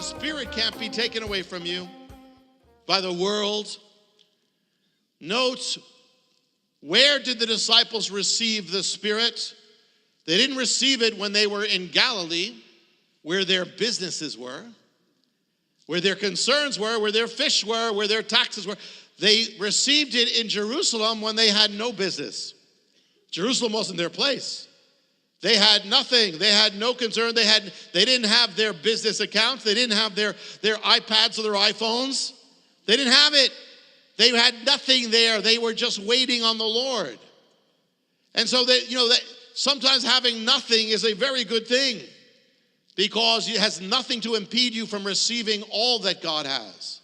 Spirit can't be taken away from you by the world. Note, where did the disciples receive the Spirit? They didn't receive it when they were in Galilee, where their businesses were, where their concerns were, where their fish were, where their taxes were. They received it in Jerusalem when they had no business. Jerusalem wasn't their place. They had nothing. They had no concern. They didn't have their business accounts. They didn't have their iPads or their iPhones. They didn't have it. They had nothing there. They were just waiting on the Lord. And so that sometimes having nothing is a very good thing, because it has nothing to impede you from receiving all that God has.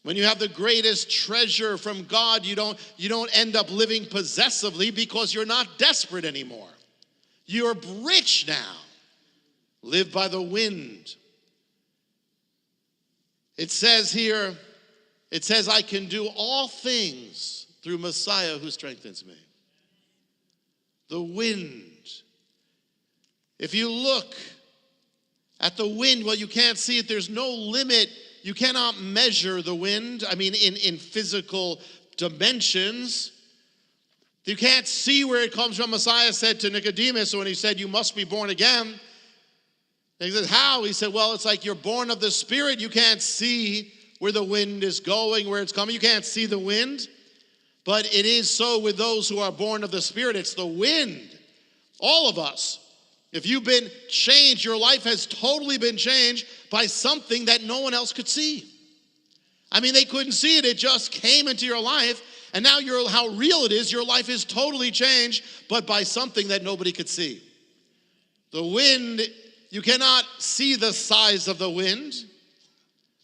When you have the greatest treasure from God, you don't end up living possessively because you're not desperate anymore. You're rich now. Live by the wind. It says here, I can do all things through Messiah who strengthens me. The wind. If you look at the wind, well, you can't see it. There's no limit. You cannot measure the wind. I mean, in physical dimensions. You can't see where it comes from. Messiah said to Nicodemus when he said, you must be born again. And he said, how? He said, well, it's like you're born of the Spirit. You can't see where the wind is going, where it's coming. You can't see the wind. But it is so with those who are born of the Spirit. It's the wind. All of us. If you've been changed, your life has totally been changed by something that no one else could see. I mean, they couldn't see it. It just came into your life. And now how real it is, your life is totally changed, but by something that nobody could see. The wind, you cannot see the size of the wind.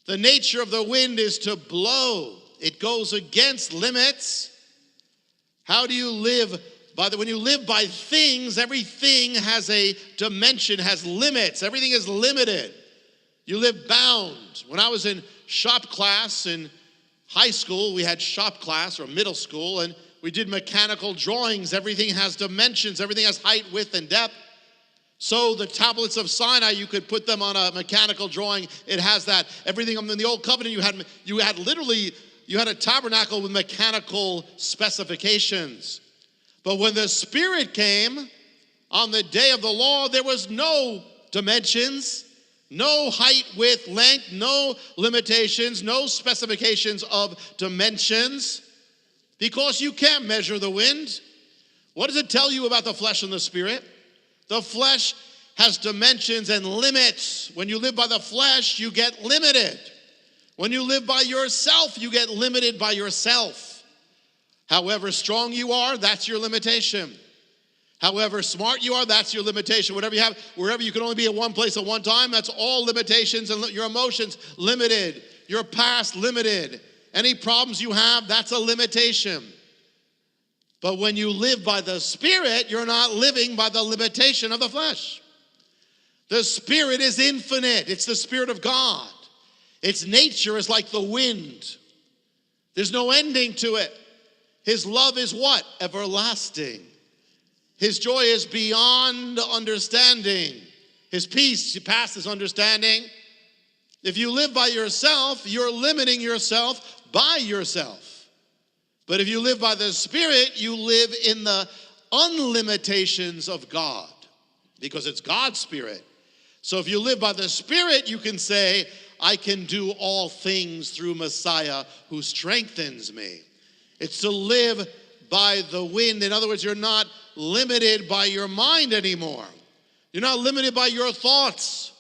The nature of the wind is to blow. It goes against limits. How do you live? When you live by things, everything has a dimension, has limits. Everything is limited. You live bound. When I was in shop class in high school, we had shop class, or middle school, and we did mechanical drawings. Everything has dimensions. Everything has height, width, and depth. So the tablets of Sinai, you could put them on a mechanical drawing. It has that. Everything in the Old Covenant, you had a tabernacle with mechanical specifications. But when the Spirit came on the day of the law, there was no dimensions, no height, width, length, no limitations, no specifications of dimensions, because you can't measure the wind. What does it tell you about the flesh and the Spirit? The flesh has dimensions and limits. When you live by the flesh, you get limited. When you live by yourself, you get limited by yourself. However strong you are, that's your limitation. However smart you are, that's your limitation. Whatever you have, wherever you can only be at one place at one time, that's all limitations. And your emotions, limited. Your past, limited. Any problems you have, that's a limitation. But when you live by the Spirit, you're not living by the limitation of the flesh. The Spirit is infinite. It's the Spirit of God. Its nature is like the wind. There's no ending to it. His love is what? Everlasting. His joy is beyond understanding. His peace passes understanding. If you live by yourself, you're limiting yourself by yourself. But if you live by the Spirit, you live in the unlimitations of God, because it's God's Spirit. So if you live by the Spirit, you can say, I can do all things through Messiah who strengthens me. It's to live by the wind. In other words, you're not limited by your mind anymore. You're not limited by your thoughts.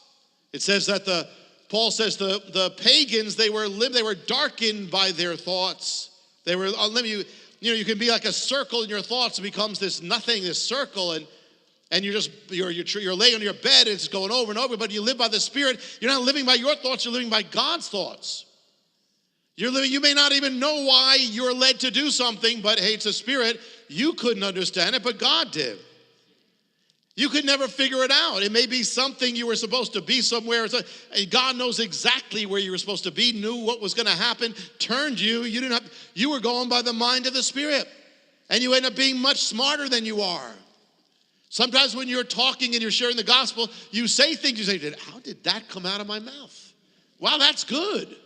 It says that Paul says the pagans, they were darkened by their thoughts. They were unlimited. You can be like a circle in your thoughts. It becomes this nothing, this circle, and you're laying on your bed, it's going over and over. But you live by the Spirit. You're not living by your thoughts. You're living by God's thoughts. You may not even know why you're led to do something, but hey, it's a Spirit. You couldn't understand it, but God did. You could never figure it out. It may be something you were supposed to be somewhere. God knows exactly where you were supposed to be, knew what was going to happen, turned you. You were going by the mind of the Spirit. And you end up being much smarter than you are. Sometimes when you're talking and you're sharing the gospel, you say things, you say, how did that come out of my mouth? Wow, that's good.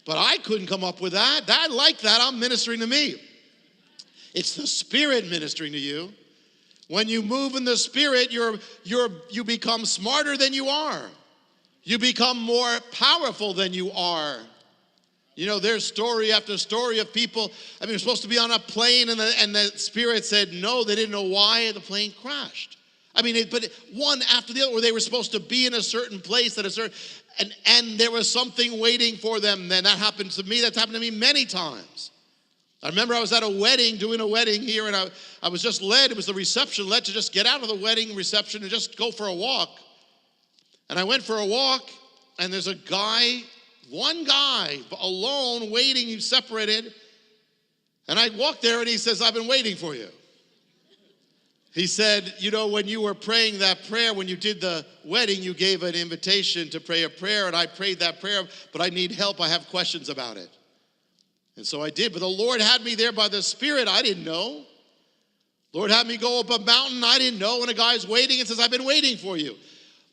But I couldn't come up with that. I like that. I'm ministering to me. It's the Spirit ministering to you. When you move in the Spirit, you become smarter than you are. You become more powerful than you are. You know, there's story after story of people. I mean, we're supposed to be on a plane, and the Spirit said no. They didn't know why the plane crashed. I mean, but one after the other, where they were supposed to be in a certain place at a certain, and there was something waiting for them. Then that happened to me. That's happened to me many times. I remember I was at a wedding, doing a wedding here, and I was just led. It was the reception led to just get out of the wedding reception and just go for a walk. And I went for a walk, and there's a guy. One guy alone waiting, he's separated. And I walked there and he says, I've been waiting for you. He said, you know, when you were praying that prayer, when you did the wedding, you gave an invitation to pray a prayer, and I prayed that prayer, but I need help. I have questions about it. And so I did, but the Lord had me there by the Spirit. I didn't know. Lord had me go up a mountain. I didn't know. And a guy's waiting and says, I've been waiting for you.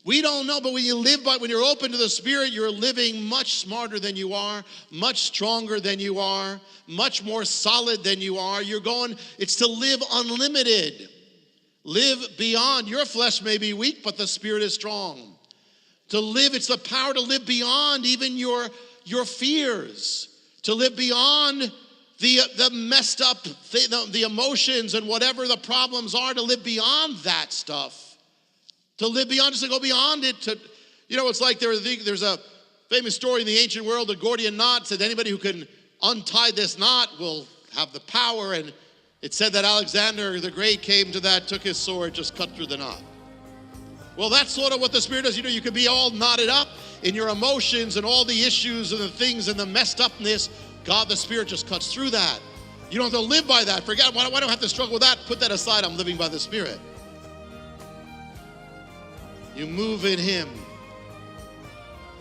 We don't know, but when you're open to the Spirit, you're living much smarter than you are, much stronger than you are, much more solid than you are. It's to live unlimited. Live beyond. Your flesh may be weak, but the Spirit is strong. To live, it's the power to live beyond even your fears, to live beyond the messed up, the emotions and whatever the problems are, to live beyond that stuff. To live beyond, just to go beyond it. It's like there's a famous story in the ancient world, the Gordian knot, said anybody who can untie this knot will have the power. And it said that Alexander the Great came to that, took his sword, just cut through the knot. Well, that's sort of what the Spirit does. You can be all knotted up in your emotions and all the issues and the things and the messed upness. God, the Spirit just cuts through that. You don't have to live by that. Forget, why do I have to struggle with that? Put that aside. I'm living by the Spirit. You move in Him.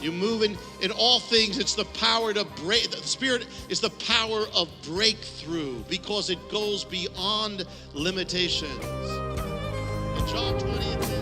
You move in all things. It's the power to break. The Spirit is the power of breakthrough because it goes beyond limitations. In John 20, it says,